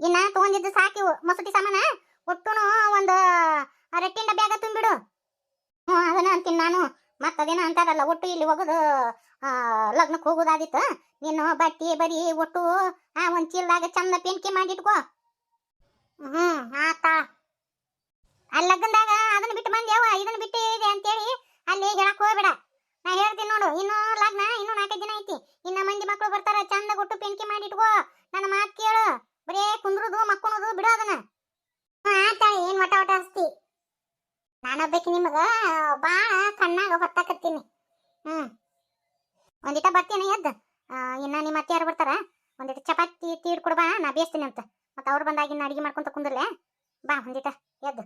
ಇನ್ನ ತಗೊಂಡಿದ್ದು ಸಾಕಿವು ಮಸೂತಿ ಸಾಮಾನ ಒಟ್ಟುನು ಒಂದು ರಟ್ಟಿನ ಡಬ್ಯಾಗ ತುಂಬಿಡು. ಅದನ್ನ ಅಂತೀನಿ ನಾನು. ಮತ್ತದೇನ ಅಂತಾರಲ್ಲ, ಒಟ್ಟು ಇಲ್ಲಿ ಹೋಗೋದು ಲಗ್ನಕ್ಕೆ ಹೋಗೋದಾದಿತ್ತು. ನೀನು ಬಟ್ಟಿ ಬರೀ ಒಟ್ಟು ಒಂದ್ ಚೀಲದಾಗ ಚಂದ ಪೇಂಟಿಕೆ ಮಾಡಿಟ್ಕೋ. ಆತ ಅಲ್ಲಿ ಲಗ್ನದಾಗ ಅದನ್ನ ಬಿಟ್ಟು ಬಂದ್ಯಾವ, ಇದನ್ನ ಬಿಟ್ಟು ಇದೆ ಅಂತೇಳಿ ಅಲ್ಲಿ ಹೇಳಕ್ ಹೋಗ್ಬೇಡ. ನಾ ಹೇಳ್ತೀನಿ ನೋಡು, ಇನ್ನು ಲಗ್ನ ಇನ್ನು 4 ದಿನ ಐತಿ. ಇನ್ನ ಮಂದಿ ಮಕ್ಕಳು ಬರ್ತಾರ, ಚಂದ ಒಟ್ಟು ಪೇಂಟಿಕೆ ಮಾಡಿಟ್ಕೋ. ನನ್ನ ಮಾತು ಕೇಳು, ಬರೇ ಕುಂದ್ರುದು ಮಕ್ಕೊಳೋದು ಬಿಡು ಅದನ್ನ. ಆತ ಏನ್ ವಟ ವಟ ಹಸ್ತಿ. ನಾನೊಬ್ಬಾಕಿ ನಿಮಗ ಬಾಳ ಕಣ್ಣಾಗ ಹೊತ್ತಾಕತ್ತೀನಿ. ಒಂದಿಟ ಬರ್ತೀನಿ ಎದ್ದು. ಇನ್ನ ನಿಮ್ಮ ಅತ್ತೆ ಯಾರು ಬರ್ತಾರ, ಒಂದಿಟ ಚಪಾತಿ ತೀಡ್ ಕೊಡ್ಬಾ, ನಾ ಬೇಯಿಸ್ತೀನಿ ಅಂತ. ಮತ್ತ ಅವ್ರು ಬಂದಾಗ ಇನ್ನ ಅಡಿಗೆ ಮಾಡ್ಕೊಂತ ಕುಂದ್ರಲೆ ಬಾ. ಒಂದಿಟ ಎದ್ದು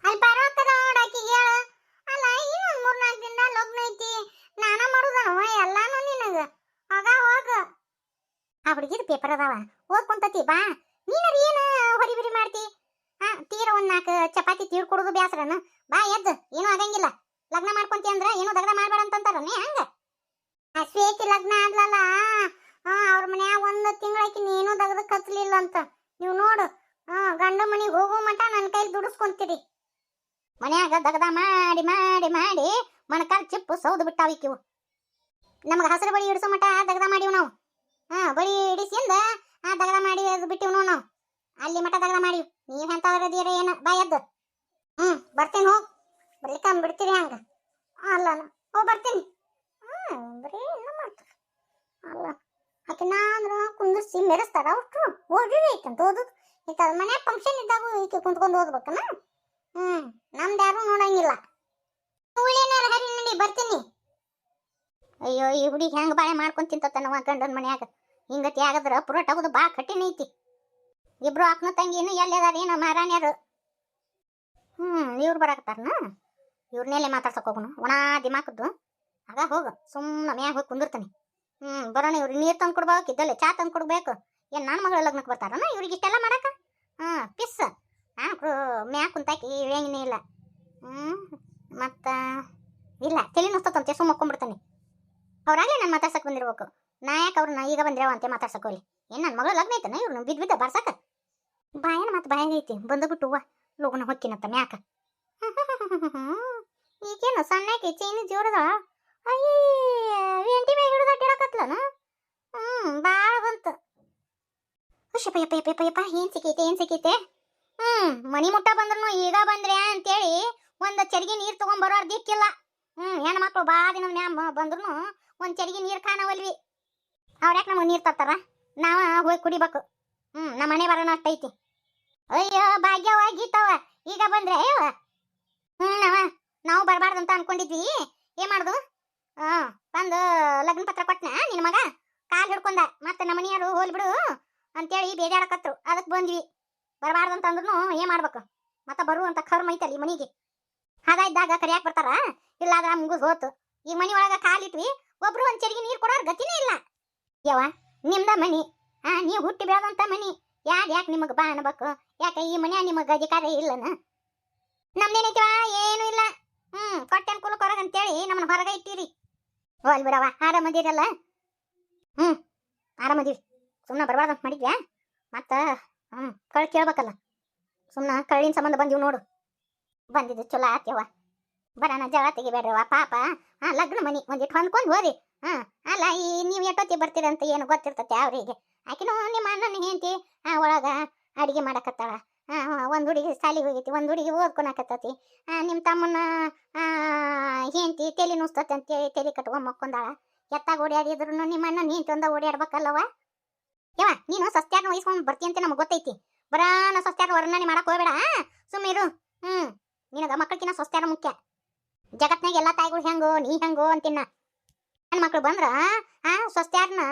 ಅಲ್ಲಿ ಬರೋತದ ನೋಡಾಕಿ ಹೇಳು. ಅಲ್ಲ ಇನ್ನೊಂದ್ 3-4 ದಿನ ಲಗ್ನ ಐತಿ, ನಾನ ಮಾಡುದವ ಎಲ್ಲಾನು ನಿನಗ. ಆಗ ಹೋಗ, ಆ ಹುಡುಗಿದ ಪೇಪರ್ ಅದಾವ ಓದ್ಕೊಂತತಿ ಬಾ. ನೀನಾರ ಏನ ಹೊರಿಬಿರಿ ಮಾಡ್ತಿ? ತೀರ ಒಂದ್ 4 ಚಪಾತಿ ತೀಡ್ ಕೊಡುದು ಬ್ಯಾಸ್ರನ. ಬಾ ಎದ್ದು, ಏನೂ ಆಗಂಗಿಲ್ಲ. ಲಗ್ನ ಮಾಡ್ಕೊಂತಿ ಅಂದ್ರ ಏನು ದಗದ ಮಾಡ್ಬೇಡ ಅಂತಂತಾರ. ನೀ ಹಂಗ ಅಶ್ವೇತಿ ಲಗ್ನ ಆದ್ಲಲ್ಲ, ಅವ್ರ ಮನ್ಯಾಗ 1 ತಿಂಗಳಾಕಿ ನೀನು ದಗದ ಕತ್ಲಿಲ್ಲ ಅಂತ. ನೀವು ನೋಡು, ಗಂಡ ಮನಿಗೆ ಹೋಗೋ ಮಟ ನನ್ನ ಕೈಲಿ ದುಡಿಸ್ಕೊಂತೀರಿ. ಮನ್ಯಾಗ ದಗದ ಮಾಡಿ ಮಾಡಿ ಮಾಡಿ ಮಣಕಾಲ್ ಚಿಪ್ಪು ಸೌದು ಬಿಟ್ಟಾವಿಕ್ಕಿವು. ನಮಗ ಹಸಿರು ಬಳಿ ಇಡಿಸೋ ಮಟ ದಗದ ಮಾಡಿವ್ ನಾವು. ಬಳಿ ಇಡಿಸಿಂದ ದಗದ ಮಾಡಿ ಬಿಟ್ಟಿವ್ ನಾವು. ಅಲ್ಲಿ ಮಠ ದಗದ ಮಾಡಿವ್. ನೀವ್ ಎಂತವ್ರದೀರ ಏನ? ಬಾ ಎದ್ದು. ಬರ್ತೀನಿ, ಹೋಗ್. ಬರ್ಲಿಕ್ಕ ಬಿಡ್ತೀರಿ ಹಂಗ? ಅಲ್ಲ ಬರ್ತೀನಿ. ಬರೀ ಇಲ್ಲ ಮಾಡ್ತಾರ. ಅಲ್ಲ ಆಕೆ ನಾಂದ್ರ ಕುಂದಿರ್ಸಿ ಮೆರೆಸ್ತಾರ. ಅಷ್ಟು ಓದಿ ಐತಂತ ಓದುದು. ಈಗ ಮನೆ ಫಂಕ್ಷನ್ ಇದ್ದಾಗ ಈಕೆ ಕುಂತ್ಕೊಂಡು ಓದ್ಬೇಕನ? ನಮ್ದು ಯಾರು ನೋಡಂಗಿಲ್ಲ. ಉಳ್ಳೇನಾರ ಹರಿ ನಡಿ, ಬರ್ತೀನಿ. ಅಯ್ಯೋ, ಈ ಹುಡುಗಿ ಹೆಂಗ ಬಾಳೆ ಮಾಡ್ಕೊಂಡ್ ತಿಂತನವ ಗಂಡನ ಮನ್ಯಾಗ. ಹಿಂಗತಿ ಆಗದ್ರ ಪುರೋಟ ಆಗೋದು ಬಾ ಕಠಿಣ ಐತಿ. ಇಬ್ರು ಅಕ್ಕನ ತಂಗಿನು ಎಲ್ಲಿ ಅದಾರ ಏನೋ ಮಹಾರಾಣ್ಯರು. ಇವ್ರು ಬರಾಕತ್ತಾರನ? ಇವ್ರನ್ನೆಲ್ಲೇ ಮಾತಾಡ್ಸಕ್ ಹೋಗುನು? ಒಣ ದಿಮಾಕದ್ದು. ಆಗ ಹೋಗು, ಸುಮ್ಮನೆ ಮ್ಯಾಗ ಹೋಗಿ ಕುಂದಿರ್ತಾನೆ. ಬರೋಣ. ಇವ್ರಿಗೆ ನೀರು ತಂದು ಕೊಡ್ಬೇಕು, ಇದ್ದಲ್ಲೇ ಚಾ ತಂದು ಕೊಡ್ಬೇಕು. ಏನ್ ನನ್ನ ಮಗಳ ಲಗ್ನಕ್ಕೆ ಬರ್ತಾರನ ಇವ್ರಿಗೆ ಇಷ್ಟೆಲ್ಲ ಮಾಡಕ? ಪಿಸ್ ಮ್ಯಾಗ ಕುಂತಾಕಿ ಇಳಿಯಂಗಿನೇ ಇಲ್ಲ. ಮತ್ತ ಇಲ್ಲ, ತಲೆ ನುಸ್ತಂತೆ ಸುಮ್ಮ ಮಕ್ಕೊಂಡ್ಬಿಡ್ತಾನೆ. ಅವ್ರಾಗಲೇ ನಾನು ಮಾತಾಡ್ಸಕ್ ಬಂದಿರ್ಬೇಕು. ನಾ ಯಾಕೆ ಅವ್ರನ್ನ ಈಗ ಬಂದಿರವ ಅಂತ ಮಾತಾಡ್ಸಕ್ ಹೋಗ್ಲಿ? ಏನ್ ನನ್ನ ಮಗಳ ಲಗ್ನ ಐತನ ಇವ್ರನ್ನ ಬಿದ್ದ ಬಾರ್ಸಕ? ಬಾಯನ ಮತ್ತೆ ಬಾಯಾಗ ಐತಿ. ಬಂದ್ಬಿಟ್ಟು ಲೋಗನ ಹೊಕ್ಕಿನತ್ತ ಮ್ಯಾಕ. ಈಗೇನು ಸಣ್ಣಾಕಿ ಚೈನಿ ಜೋರದ. ಎಂಟಿ ಮ್ಯಾಗ ಹಿಡಿದ ಅಡ್ಡಾಡಕತ್ಲನ? ಬಾಳ ಬಂತು. ಯಪ್ಪ ಏನ್ ಸಿಕ್ಕೈತೆ? ಮನಿ ಮುಟ್ಟ ಬಂದ್ರು ಈಗ ಬಂದ್ರೆ ಅಂತೇಳಿ ಒಂದ್ ಚರಿಗೆ ನೀರ್ ತಗೊಂಡ್ ಬರೋರ್ ದಿಕ್ಕಿಲ್ಲ. ಹೆಣ್ಮಕ್ಳು ಬಾ ದಿನ ಮ್ಯಾಮ ಬಂದ್ರು ಒಂದ್ ಚರಿಗೆ ನೀರ್ ಕಾಣವಲ್ವಿ. ಅವ್ರ್ಯಾಕ ನಮಗ್ ನೀರ್ ತರ್ತಾರ? ನಾವ ಹೋಗಿ ಕುಡಿಬೇಕು. ನಮ್ಮ ಮನೆ ಬರೋಣ ಅಷ್ಟೈತಿ. ಅಯ್ಯೋ ಭಾಗ್ಯವ ಗೀತವ ಈಗ ಬಂದ್ರೆ ಅಯ್ಯವ. ನಾವು ಬರಬಾರ್ದಂತ ಅನ್ಕೊಂಡಿದ್ವಿ. ಏನ್ ಮಾಡುದು? ಬಂದು ಲಗ್ನ ಪತ್ರ ಕೊಟ್ನ ನಿನ್ ಮಗ. ಕಾಲ್ ಹಿಡ್ಕೊಂಡ. ಮತ್ತೆ ನಮ್ಮ ಮನೆಯವರು ಹೋಲ್ ಬಿಡು ಅಂತೇಳಿ ಬೇಜಾರಕತ್ರು. ಅದಕ್ ಬಂದ್ವಿ. ಬರಬಾರ್ದಂತ ಅಂದ್ರೂ ಏನ್ ಮಾಡ್ಬೇಕು? ಮತ್ತ ಬರುವಂತ ಕರ್ಮ ಐತಲ್ಲಿ ಮನಿಗೆ. ಹದ ಇದ್ದಾಗ ಕರಿಯಾಕ್ ಬರ್ತಾರ, ಇಲ್ಲಾದ್ರ ಮುಗಿದ್ ಹೋತು. ಈ ಮನಿ ಒಳಗ ಕಾಲಿಟ್ವಿ, ಒಬ್ರು ಒಂದ್ ಚರಿಗೆ ನೀರ್ ಕೊಡೋರ್ ಗತಿನೇ ಇಲ್ಲ. ಯವ್ವ ನಿಮ್ದ ಮನಿ, ನೀವ್ ಹುಟ್ಟಿ ಬೆಳೆದಂತ ಮನಿ. ಯಾಕೆ ನಿಮಗ್ ಬಾ ಅನ್ಬೇಕು? ಯಾಕೆ ಈ ಮನ್ಯಾಗ ನಿಮಗ್ ಅಧಿಕಾರ ಇಲ್ಲನ? ನಮ್ದೇನೈತಿವ? ಏನು ಇಲ್ಲ. ಕೊಟ್ಟೆನ್ ಕುಲ ಕೊರಗ ಅಂತೇಳಿ ನಮ್ಮನ್ನ ಹೊರಗ ಇಟ್ಟಿರಿ. ಅಲ್ಲಿ ಬಿಡವ, ಆರಾಮದಿರಲ್ಲ? ಆರಾಮದಿವಿ. ಸುಮ್ಮನೆ ಬರಬಾರ್ದಂತ ಮಾಡಿದ್ಯಾ? ಮತ್ತ ಕಳ್ ಕೇಳ್ಬೇಕಲ್ಲ. ಸುಮ್ಮನೆ ಕಳ್ಳಿನ ಸಂಬಂಧ ಬಂದಿವ್ ನೋಡು. ಬಂದಿದ್ದು ಚಲೋ ಆತ್ಯವ. ಬರೋಣ, ಜಗಳ ತೆಗಿಬೇಡ್ರವ ಪಾಪ. ಲಗ್ನ ಮನಿ ಒಂದಿಟ್ಟು ಹೊಂದ್ಕೊಂಡ್ ಹೋರಿ. ಅಲ್ಲ ಈ ನೀವ್ ಎಷ್ಟೊತ್ತಿ ಬರ್ತೀರಂತ ಏನು ಗೊತ್ತಿರ್ತತೆ ಅವ್ರಿಗೆ. ಆಕಿನೂ ನಿಮ್ಮ ಅಣ್ಣನ ಹೆಂಡತಿ ಒಳಗ ಅಡಿಗೆ ಮಾಡಕತ್ತಾಳ. ಒಂದ್ ಹುಡುಗಿ ಸಾಲಿಗೆ ಹೋಗೈತಿ, ಒಂದ್ ಹುಡುಗಿ ಓದ್ಕೊಳಕತ್ತತಿ. ನಿಮ್ ತಮ್ಮನ ಹೆಂಡತಿ ತಲೆ ನುಸ್ತತಿ ಅಂತೇಳಿ ತಲೆ ಕಟ್ಕೊಂಡ್ ಮಕ್ಕೊಂದಾಳ. ಎತ್ತಾಗ ಓಡಾಡಿದ್ರು ನಿಮ್ಮ ಅಣ್ಣನ ಹೆಂಡತಿ ಒಂದ ಓಡಾಡ್ಬೇಕಲ್ಲವ. ಯವ ನೀನು ಸಸ್ತ್ಯಾರನ ವಹಿಸ್ಕೊಂಡ್ ಬರ್ತಿ ಅಂತ ನಮಗ್ ಗೊತ್ತೈತಿ. ಬರಾನ ಸಸ್ತ್ಯಾರ ವರ್ಣನೆ ಮಾಡಕ್ ಹೋಗ್ಬೇಡ. ಸುಮ್ಮಿರು. ನಿನಗ ಮಕ್ಕಳಕಿನ ಸಸ್ತ್ಯಾರ ಮುಖ್ಯ. ಜಗತ್ನಾಗ ಎಲ್ಲಾ ತಾಯಿಗಳು ಹೆಂಗೋ ನೀ ಹೆಂಗೋ ಅಂತಿನ್ನ. ಹೆಣ್ಮಕ್ಳು ಬಂದ್ರ ಸಸ್ತ್ಯಾರನ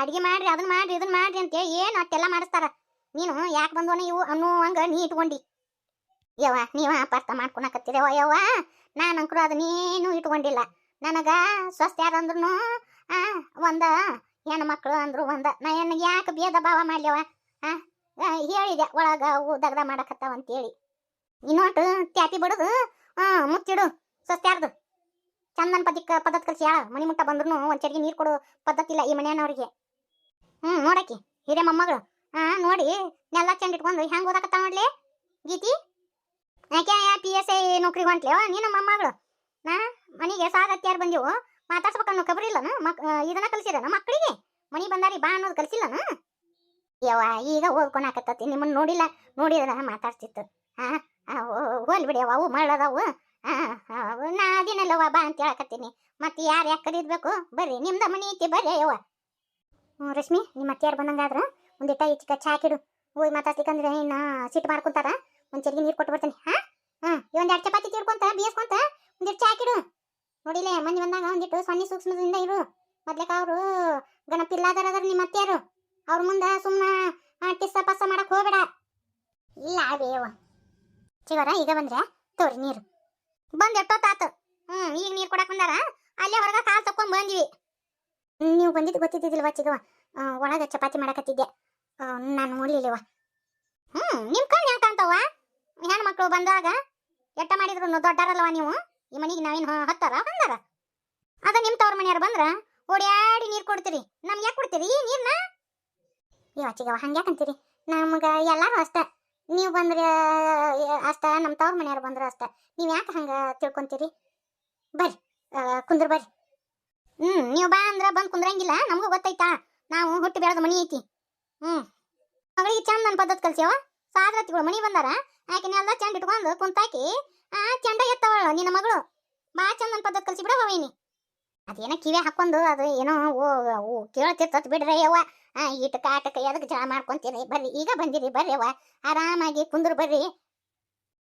ಅಡಿಗೆ ಮಾಡ್ರಿ, ಅದನ್ನ ಮಾಡ್ರಿ, ಇದನ್ನ ಮಾಡ್ರಿ ಅಂತೇಳಿ ಏನು ಅಷ್ಟೆಲ್ಲ ಮಾಡಿಸ್ತಾರ. ನೀನು ಯಾಕೆ ಬಂದೋನ ಇವು ಅನ್ನುವಂಗ ನೀ ಇಟ್ಕೊಂಡಿ. ಯವ್ವ ನೀವ ಅಪಾರ್ಥ ಮಾಡ್ಕೊಳಕತ್ತೀರವ. ಯವ್ವ ನಾನಂಕರು ಅದನ್ನೇನು ಇಟ್ಕೊಂಡಿಲ್ಲ. ನನಗ ಸ್ವಸ್ತ್ಯಾರ ಅಂದ್ರೂ ಒಂದ ಹೆಣ್ಮಕ್ಳು ಅಂದ್ರು ಒಂದ. ನಾ ನನಗೆ ಯಾಕೆ ಭೇದ ಭಾವ ಮಾಡ್ಲವ? ಹೇಳಿದೆ ಒಳಗ ದಗದ ಮಾಡಕತ್ತಾವ ಅಂತೇಳಿ. ಇನ್ನೊಟ್ಟು ತ್ಯಾತಿ ಬಿಡುದು ಮುಚ್ಚಿಡು ಸ್ವಸ್ತ್ಯಾರ್ದು. ಚಂದನ್ ಪದ್ಧತಿ ಕಲ್ಸಿ ಯಾಳ ಮನಿ ಮುಟ್ಟ ಬಂದ್ರು ಒಂದ್ ಚರಿಗೆ ನೀರ್ ಕೊಡು ಪದ್ಧತಿ ಇಲ್ಲ ಈ ಮನೆಯವ್ರಿಗೆ. ನೋಡಕಿ ಹಿರೇ ಮೊಮ್ಮಗಳು ನೋಡಿ ನೆಲ್ಲ ಚಂದ ಇಟ್ಕೊಂಡು ಹೆಂಗ್ ಓದಾಕತ್ತ ನೋಡ್ಲಿ ಗೀತಿ. ಯಾಕೆ PSI ನೌಕರಿ ಹೊಂಟ್ಲೇವ ನೀನು ಮೊಮ್ಮಗಳು. ಮನೆಗೆ ಸಾಗತ್ಯಾರು ಬಂದಿವು ಮಾತಾಡ್ಸ್ಬೇಕನ್ನೋ ಖಬರಿ ಇಲ್ಲನ. ಇದನ್ನ ಕಲಿಸಿರನ ಮಕ್ಕಳಿಗೆ ಮನಿ ಬಂದಾರಿ ಬಾ ಅನ್ನೋದು ಕಲಿಸಿಲ್ಲನ. ಯವ್ವ ಈಗ ಓದ್ಕೊಳಕತ್ತತಿ ನಿಮ್ಮನ್ನ ನೋಡಿದ್ರ ಮಾತಾಡ್ತಿತ್ತು. ಹೋಲ್ ಬಿಡಿ ಅವು ಮಳ್ಳದವು. ನಾ ಅದಿನಲ್ಲವ ಬಾ ಅಂತ ಹೇಳಕತ್ತೀನಿ. ಮತ್ತೆ ಯಾರು ಯಾಕೆ ಕರೀದ್ಬೇಕು ಬರ್ರಿ ನಿಮ್ದ ಮನಿ ಐತಿ ಬರ್ರಿ ಯವ್ವ. ರಶ್ಮಿ ನಿಮ್ಮ ಅತ್ತೆಯಾರು ಬಂದಂಗಾದ್ರ ಒಂದಿಟ್ಟ ಈಚಿಕ ಚಾ ಹಾಕಿಡು. ಹೋಗಿ ಮಾತಾಡ್ಲಿಕ್ಕಂದ್ರೆ ಇನ್ನ ಸಿಟ್ಟು ಮಾಡ್ಕೊಂತಾರ. ಒಂದ್ ಚರಿಗೆ ನೀರು ಕೊಟ್ಟು ಬರ್ತೀನಿ. ಒಂದೆರಡು ಚಪಾತಿ ತೀರ್ಕೊಂತ ಬೇಯಿಸ್ಕೊಂತ ಒಂದಿಟ್ಟು ಚಾ ಹಾಕಿಡು. ನೋಡಿಲೆ ಮಂದಿ ಬಂದಾಗ ಒಂದಿಟ್ಟು ಸೊನ್ನೆ ಸೂಕ್ಷ್ಮದಿಂದ ಇರು. ಮೊದ್ಲಕ್ಕ ಅವರು ಗಣಪಿಲ್ಲಾದರ ನಿಮ್ಮ ಅತ್ತೆಯಾರು. ಅವ್ರ ಮುಂದೆ ಸುಮ್ಮನೆ ಟಿಸ್ಸ ಪಸ್ಸ ಮಾಡಕ್ ಹೋಗ್ಬೇಡ. ಇಲ್ಲ ಬೇವ ಚಿವರ ಈಗ ಬಂದ್ರೆ ತೋರಿ ನೀರು ಬಂದ್ ಎಷ್ಟೊತ್ತಾತು. ಈಗ ನೀರು ಕೊಡಕ್ ಬಂದಾರ. ಅಲ್ಲೇ ಹೊರಗ ಕಾಲ್ ತಕೊಂಡ್ ಬಂದ್ವಿ. ನೀವು ಬಂದಿದ್ದು ಗೊತ್ತಿದ್ದಿಲ್ವಾ ಚಿಗವ. ಒಳಗ ಚಪಾತಿ ಮಾಡಕತ್ತಿದ್ದೆ ನಾನು ನೋಡ್ಲಿಲ್ಲವ. ನಿಮ್ ಕಣ್ಣು ಹೆಂಗ್ ಕಾಣ್ತಾವ. ಹೆಣ್ಮಕ್ಳು ಬಂದಾಗ ಎಟ್ಟ ಮಾಡಿದ್ರು ದೊಡ್ಡಾರಲ್ವ ನೀವು. ಈ ಮನಿಗೆ ನಾವೇನು ಹತ್ತಾರ ಬಂದಾರ. ಅದ ನಿಮ್ ತವ್ರ ಮನೆಯಾರ ಬಂದ್ರ ಓಡ್ಯಾಡಿ ನೀರು ಕೊಡ್ತೀರಿ. ನಮ್ಗೆ ಯಾಕೆ ಕೊಡ್ತೀರಿ ಈ ನೀರ್ನ. ಚಿಗವ ಹಂಗ್ಯಾಕಂತೀರಿ. ನಮ್ಗ ಎಲ್ಲಾರು ಅಷ್ಟ. ನೀವು ಬಂದ್ರೆ ಅಷ್ಟ, ನಮ್ಮ ತವ್ರ ಮನೆಯಾರು ಬಂದ್ರ ಅಷ್ಟ. ನೀವ್ ಯಾಕೆ ಹಂಗ ತಿಳ್ಕೊಂತೀರಿ. ಬರ್ರಿ ಕುಂದ್ರ ಬರ್ರಿ. ನೀವು ಬಾ ಅಂದ್ರ ಬಂದ್ ಕುಂದ್ರಂಗಿಲ್ಲ. ನಮಗೂ ಗೊತ್ತೈತಾ ನಾವು ಹುಟ್ಟಿ ಬೆಳೆದ ಮನಿ ಐತಿ. ಮಗಳಿಗೆ ಚಂದ ನನ್ನ ಪದ್ಧತಿ ಕಲ್ಸ್ಯವ. ಸಾದ್ರತಿಗಳು ಮನಿ ಬಂದಾರ ಆಕಿನೆಲ್ಲ ಚಂದ ಇಟ್ಕೊಂಡು ಕುಂತಾಕಿ ಚಂದ ಎತ್ತವಳ ನಿನ್ನ ಮಗಳು. ಬಾ ಚಂದ ನನ್ನ ಪದ್ಧತಿ ಕಲ್ಸಿ ಬಿಡವೀನಿ. ಅದೇನ ಕಿವಿ ಹಾಕೊಂಡು ಅದು ಏನೋ ಕೇಳ್ತಿರ್ತತ್ ಬಿಡ್ರಿ ಯವ್ವ. ಈಟ ಕಾಟಕ ಎದಕ್ಕೆ ಜಳ ಮಾಡ್ಕೊಂತೀರಿ. ಬರ್ರಿ ಈಗ ಬಂದಿರಿ ಬರ್ರಿ ಯವ್ವ. ಆರಾಮಾಗಿ ಕುಂದ್ರ ಬರ್ರಿ.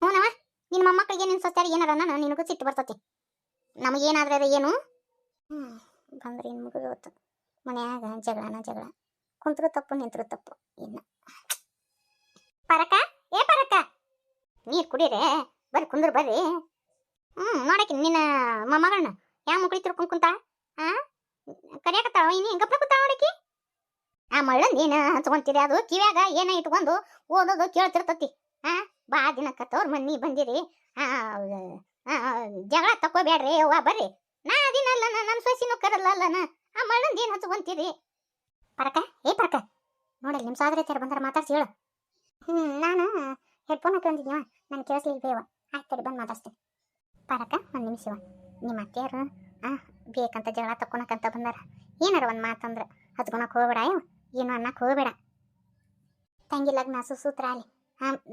ಹ್ಞೂನವ ನಿನ್ನ ಮೊಮ್ಮಕ್ಕಳಿಗೆ ನಿನ್ನ ಸಸ್ಯಾರಿ ಏನಾರ ನಿನಗೂ ಸಿಟ್ಟು ಬರ್ತತಿ. ನಮಗೇನಾದ್ರೆ ಏನು ಬಂದ್ರಿ ಇನ್ನು ಮುಗಿದೋತು. ಮನ್ಯಾಗ ಜಗಳ ಕುಂತ್ರು ತಪ್ಪು ನಿಂತ್ರು ತಪ್ಪು. ಇನ್ನ ಪರಕ ಪರಕ ನೀರು ಕುಡೀರೆ ಬರ್ರಿ ಕುಂದ್ರ ಬರ್ರಿ. ನೋಡಕ್ಕೆ ನಿನ್ನ ಮೊಮ್ಮಗಳನ್ನ ಯಾವ ಮುಕ್ಳಿ ತಿರ್ಕೊಂಡ್ ಕುಂತಾಳ. ಕರಿಯಾಕತ್ತಾಳ ಇನ್ನು ಗಪ್ಲ ಕೂತಾಳ ನೋಡಕಿ. ಆ ಮಳ್ಳನ್ ಏನ ಹಚ್ಕೊಂತೀರಿ. ಅದು ಕಿವ್ಯಾಗ ಏನ ಇಟ್ಕೊಂಡು ಓದೋದು ಕೇಳ್ತಿರ್ತತಿ. ಬಾ ದಿನಕ್ಕ ತವ್ರ ಮನಿ ಬಂದಿರಿ. ಜಗಳ ತಕೋಬೇಡ್ರಿ ಅವ್ವ ಬರ್ರಿ. ನಾ ಅದಿನಲ್ಲ ನನ್ನ ಸೊಸಿನೂ ಕರಲ್ಲನ. ಆ ಮಳ್ಳಂದ ಏನ್ ಹಚ್ಕೊಂತೀರಿ. ಪರಕ ಪರಕ ನೋಡಲ್ ನಿಮ್ ಸಾದ್ರತ್ಯಾರ ಬಂದಾರ ಮಾತಾಡ್ಸಿ ಹೇಳು. ನಾನು ಹೆಡ್ಫೋನ್ ಹಾಕೊಂಡಿದ್ಯವ ನನ್ ಕೇಳಿಸ್ಲಿಲ್ಲ ಬೇವ. ಆಯ್ತು ಬಂದು ಮಾತಾಡ್ತೀನಿ. ಪರಕ ಒಂದ್ ನಿಮಿಷವ. ನಿಮ್ಮ ಅತ್ತೆಯಾರು ಬೇಕಂತ ಜಗಳ ತಕ್ಕೊಳಕಂತ ಬಂದಾರ. ಏನಾರ ಒಂದ್ ಮಾತಂದ್ರ ಹಚ್ಕೊಳಕ್ ಹೋಗ್ಬೇಡ. ಏನು ಅನ್ನಕ್ ಹೋಗ್ಬೇಡ. ತಂಗಿ ಲಗ್ನ ಸುಸೂತ್ರ ಅಲ್ಲಿ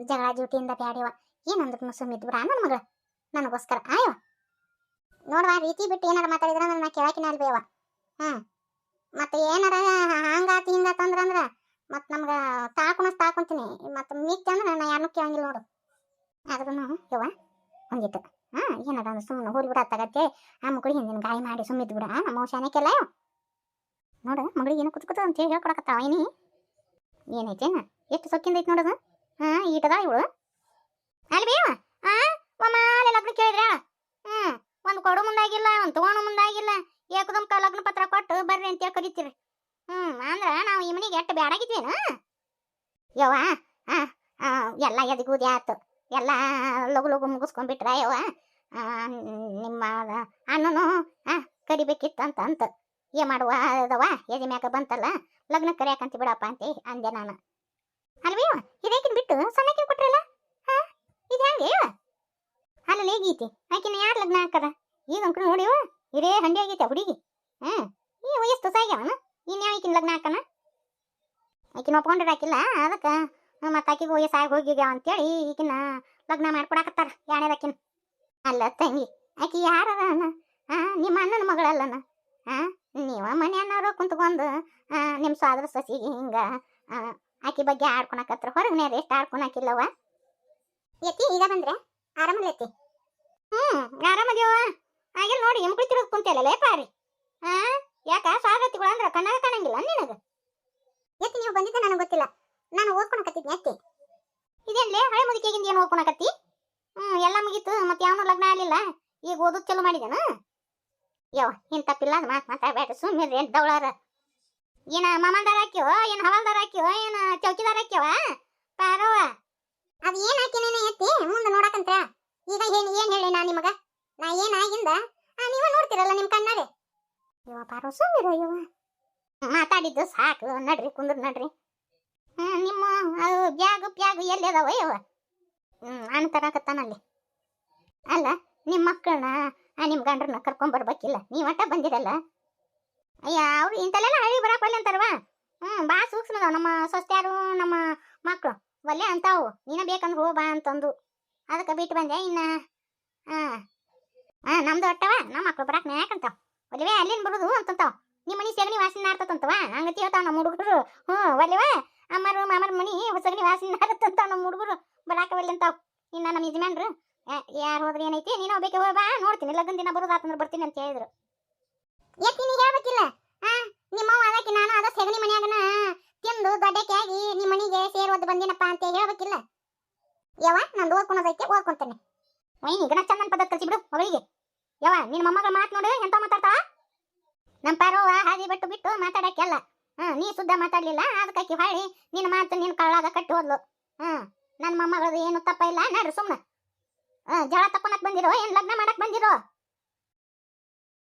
ಜಗಳ ಜೂಟಿಯಿಂದ ಬ್ಯಾಡ್ಯವ. ಏನಂದ್ರು ಸುಮ್ಮಿದ್ ಬಿಡ ನನ್ನ ಮಗಳು ನನಗೋಸ್ಕರ. ನೋಡುವ ರೀತಿ ಬಿಟ್ಟು ಏನಾರ ಮಾತಾಡಿದ್ರ ನಾ ಕೇಳಾಕಿನ ಅಲ್ಬೇವ. ಮತ್ತೆ ಏನಾರ ಹಂಗಾತಿ ಹಿಂಗಾತ ಅಂದ್ರ ಮತ್ ನಮ್ಗ ತಾಕೊಂತೀನಿ. ಮತ್ ಮಿಕ್ಕಿ ಅಂದ್ರ ನಾ ಯಾರನ್ನೂ ಕೇಳಂಗಿಲ್ಲ ನೋಡು. ಆದ್ರೂ ಯವ್ವ ಒಂದಿಟ್ಟು ಏನಾರ ಸುಮ್ಮನೆ ಹೋಲಿ ಬಿಡ ತಗತ್ತೆ. ಆ ಮಕ್ಕಳಿಗೆ ಹಿಂದಿನ ಗಾಯ ಮಾಡಿ ಸುಮ್ಮಿದ್ ಬಿಡ. ನಮ್ಮ ಶಾನೆಕೆಲ್ಲ ನೋಡು ಮಗಳಿಗೆ ಏನು ಕುತ್ಕುತ್ತ ಅಂತ ಹೇಳಿ ಹೇಳ್ಕೊಡಕತ್ತಾವ. ಏನೈತೇನ ಎಷ್ಟು ಸೊಕ್ಕಿಂದ ಐತಿ ನೋಡೋದು. ಈಟದ ಇವಳು ಅಲ್ಬೇವ. ಒಮ್ಮಾಲೆ ಲಗ್ನ ಕೇಳಿದ್ರ ಒಂದು ಕೊಡು ಮುಂದಾಗಿಲ್ಲ, ಒಂದು ತಗೋಣ ಮುಂದಾಗಿಲ್ಲ. ಏಕದಮ್ಕ ಲಗ್ನ ಪತ್ರ ಕೊಟ್ಟು ಬರ್ರಿ ಅಂತೇಳಿ ಕರಿತೀರಿ. ಅಂದ್ರ ನಾವು ಈ ಮನೆಗೆ ಎಷ್ಟು ಬ್ಯಾಡಾಗಿದ್ವೇನ ಯವ್ವ. ಎಲ್ಲ ಎದಿಗೂದಿ ಆತು. ಎಲ್ಲ ಲಗು ಮುಗಿಸ್ಕೊಂಡ್ಬಿಟ್ರ ಯವ್ವ. ನಿಮ್ಮ ಅಣ್ಣನು ಕರಿಬೇಕಿತ್ತಂತ ಏನ್ ಮಾಡುವ ಅದವ ಎದಿ ಮ್ಯಾಕ ಬಂತಲ್ಲ ಲಗ್ನ ಕರಿಯಾಕಂತ ಬಿಡಪ್ಪ ಅಂತ ಅಂದೆ ನಾನು. ಅಲ್ವೇವ ಇದೇಕಿನ್ ಬಿಟ್ಟು ಸಣ್ಣಕಿನ್ ಕೊಟ್ರಲ್ಲ. ಇದು ಹೆಂಗೆ ಅಲ್ಲೇ ಗೀತಿ ಆಕಿನ ಯಾರು ಲಗ್ನ ಹಾಕದ. ಈಗ ಅಂಕರು ನೋಡಿವ ಇರೇ ಹಂಡಿ ಆಗೈತೆ ಹುಡುಗಿ. ಈ ವಯಸ್ಸು ಸಾಗ್ಯಾವನ ಇನ್ಯಾವ ಈಕಿನ ಲಗ್ನ ಹಾಕನ. ಆಕಿನ ಒಪ್ಕೊಂಡ್ರೆ ಹಾಕಿಲ್ಲ. ಅದಕ್ಕೆ ಮತ್ತೆ ಆಕಿಗೆ ವಯಸ್ಸಾಗಿ ಹೋಗಿಗ್ಯಾವ ಅಂತೇಳಿ ಈಕಿನ ಲಗ್ನ ಮಾಡ್ಕೊಡಕತ್ತಾರ ಯಾಣೇದಕಿನ. ಅಲ್ಲ ತಂಗಿ ಆಕಿ ಯಾರದ ನಿಮ್ಮ ಅಣ್ಣನ ಮಗಳಲ್ಲನ. ನೀವ ಮನೆಯನ್ನವರು ಕುಂತ್ಕೊಂಡು ನಿಮ್ಮ ಸಾದ್ರ ಸಸಿಗೆ ಹಿಂಗ ಆಕಿ ಬಗ್ಗೆ ಆಡ್ಕೊಳಕತ್ರ. ಹೊರಗನೆ ಎಷ್ಟು ಆಡ್ಕೊಳಕಿಲ್ಲವ. ಎತ್ತಿ ಈಗ ಬಂದ್ರೆ ಆರಾಮಲ್ಲೈತಿ. ಆರಾಮದೇವ ಆಗಿಲ್ಲ ನೋಡಿ. ಎಮ್ಕಳಿ ತಿರುಗ್ ಕುಂತಲ್ಲ ಪಾರಿ. ಯಾಕ ಸಾಗತಿಗಳು ಅಂದ್ರ ಕಣ್ಣಾಗ ಕಾಣಂಗಿಲ್ಲ ನಿನಗ. ಎತ್ತಿ ನೀವು ಬಂದಿದ್ದ ನನಗೆ ಗೊತ್ತಿಲ್ಲ. ನಾನು ಓದ್ಕೊಳಕತ್ತಿದ್ನಿ ಎತ್ತಿ. ಇದೇನ್ಲೇ ಹಳೆ ಮುದುಕಿಗಿಂದ ಏನು ಓದ್ಕೊಳಕತ್ತಿ. ಎಲ್ಲ ಮುಗೀತು ಮತ್ತೆ ಯಾವನು ಲಗ್ನ ಆಗಲಿಲ್ಲ. ಈಗ ಓದೋದು ಚಲೋ ಮಾಡಿದೇನ. ಯವ್ವ ಇಂಥ ತಪ್ಪಿಲ್ಲ ಮಾತಾಡ್ಬೇಡ್ರಿ ಸುಮ್ಮಿರ್ರಿ. ಏನು ದವಳಾರ ಏನ ಮಾಮಂದಾರ ಹಾಕ್ಯವ ಏನು ಹವಾಲ್ದಾರ ಹಾಕ್ಯವ ಏನು ಚೌಕಿದಾರ ಹಾಕ್ಯವ ಪಾರವ. ಅದು ಏನು ಹಾಕಿನೇನೆ ಎತ್ತಿ ಮುಂದೆ ನೋಡಕಂತ. ಈಗ ಏನ್ ಹೇಳಿ ನಾ ನಿಮಗ. ನಾ ಏನಾಗಿಂದ ನೀವ ನೋಡ್ತಿರಲ್ಲ ನಿಮ್ ಕಣ್ಣಾರೆ. ಯವ್ವ ಪಾರೋ ಸುಮ್ಮಿರ ಯವ್ವ. ಮಾತಾಡಿದ್ದು ಸಾಕು ನಡ್ರಿ ಕುಂದ್ರ ನಡ್ರಿ. ನಿಮ್ಮ ಅದು ಬ್ಯಾಗ್ ಎಲ್ಲಿ ಅದಾವ ಯವ್ವ? ಅಣ್ಣ ತರಾಕತ್ತಾನಲ್ಲಿ. ಅಲ್ಲ ನಿಮ್ಮ ಮಕ್ಕಳನ್ನ ನಿಮ್ಮ ಗಂಡ್ರನ್ನ ಕರ್ಕೊಂಬರ್ಬೇಕಿಲ್ಲ, ನೀವು ಒಟ್ಟ ಬಂದಿರಲ್ಲ. ಅಯ್ಯ ಅವ್ರು ಇಂಥಲ್ಲೆಲ್ಲ ಹಳ್ಳಿ ಬರಾಕ್ ಒಲ್ಲೆ ಅಂತಾರವ. ಭಾಳ ಸೂಕ್ಷ್ಮದವ ನಮ್ಮ ಸೊಸ್ತ್ಯಾರು ನಮ್ಮ ಮಕ್ಕಳು ಒಲ್ಲೆ ಅಂತಾವು. ನೀನ ಬೇಕಂದ್ರೆ ಹೋ ಬಾ ಅಂತಂದು ಅದಕ್ಕೆ ಬಿಟ್ಟು ಬಂದೆ. ಇನ್ನು ನಮ್ದು ಒಟ್ಟವ ನಮ್ಮ ಮಕ್ಳು ಬರಾಕ್ ಯಾಕಂತಾವ ಒಲಿವೆ ಅಲ್ಲಿಂದ ಬರುದು ಅಂತಂತಾವ. ನಿಮ್ಮ ಮನೆ ಸಗಣಿ ವಾಸನೆ ಆಡ್ತಂತವ ಹಂಗತಿ ಹೇಳ್ತಾವ ನಮ್ಮ ಹುಡುಗರು. ಒಲಿವ ಅಮ್ಮರು ಮಾಮರ ಮನಿ ಸಗಣಿ ವಾಸನೆ ಆಡತ್ತಂತಾವ ನಮ್ಮ ಹುಡುಗರು, ಬರಾಕ ಒಲ್ಲೆ ಅಂತಾವ. ಇನ್ನು ನಮ್ಮ ಯಜಮಾನ್ರು ಯಾರು ಹೋದ್ರೆ ಏನೈತಿ, ನೀನು ಹೋಗ್ಬೇಕು ಹೋಗಿ ಬಾ, ನೋಡ್ತೀನಿ ಲಗ್ನ ದಿನ ಬರೋದಾತಂದ್ರೆ ಬರ್ತೀನಿ ಅಂತ ಹೇಳಿದ್ರು. ಯಾಕೆ ನೀನು ಹೇಳ್ಬೇಕಿಲ್ಲ? ನಿಮ್ಮವ್ವ ಅದಕ್ಕೆ ನಾನು ಅದ ಸಗಣಿ ಮನ್ಯಾಗನ ತಿಂದು ದೊಡ್ಡಕ್ಕೆ ಆಗಿ ನಿಮ್ಮ ಮನೆಗೆ ಸೇರೋದು ಬಂದಿನಪ್ಪ ಅಂತ ಹೇಳ್ಬೇಕಿಲ್ಲ. ಯವ್ವ ನಾನು ಓದ್ಕೊಳೋದೈತೆ ಓದ್ಕೊಂತೇನೆ. ವೈನಿ ಗಣ ಚಂದನ್ ಪದ್ಧತಿ ಕಲಿಸಿಬಿಡು ಮಗಳಿಗೆ. ಯವ್ವ ನಿನ್ನ ಮೊಮ್ಮಗಳ ಮಾತು ನೋಡು ಎಂತ ಮಾತಾಡ್ತಾಳ. ನಮ್ಮ ಪಾರೋವ ಹಾದಿ ಬಿಟ್ಟು ಮಾತಾಡಕ್ಕೆಲ್ಲ ನೀ ಸುದ್ದ ಮಾತಾಡ್ಲಿಲ್ಲ, ಅದಕ್ಕೆ ಹೊಳ್ಳಿ ನಿನ್ನ ಮಾತು ನಿನ್ನ ಕಳ್ಳಾಗ ಕಟ್ಟಿ ಹೋದ್ಲು. ನನ್ನ ಮೊಮ್ಮಗಳದು ಏನು ತಪ್ಪ ಇಲ್ಲ, ನಡ್ರಿ ಸುಮ್ಮನೆ ಜಗಳ ತಕ್ಕೊಳಕ್ ಬಂದಿರೋ ಏನು ಲಗ್ನ ಮಾಡಕ್ ಬಂದಿರೋ?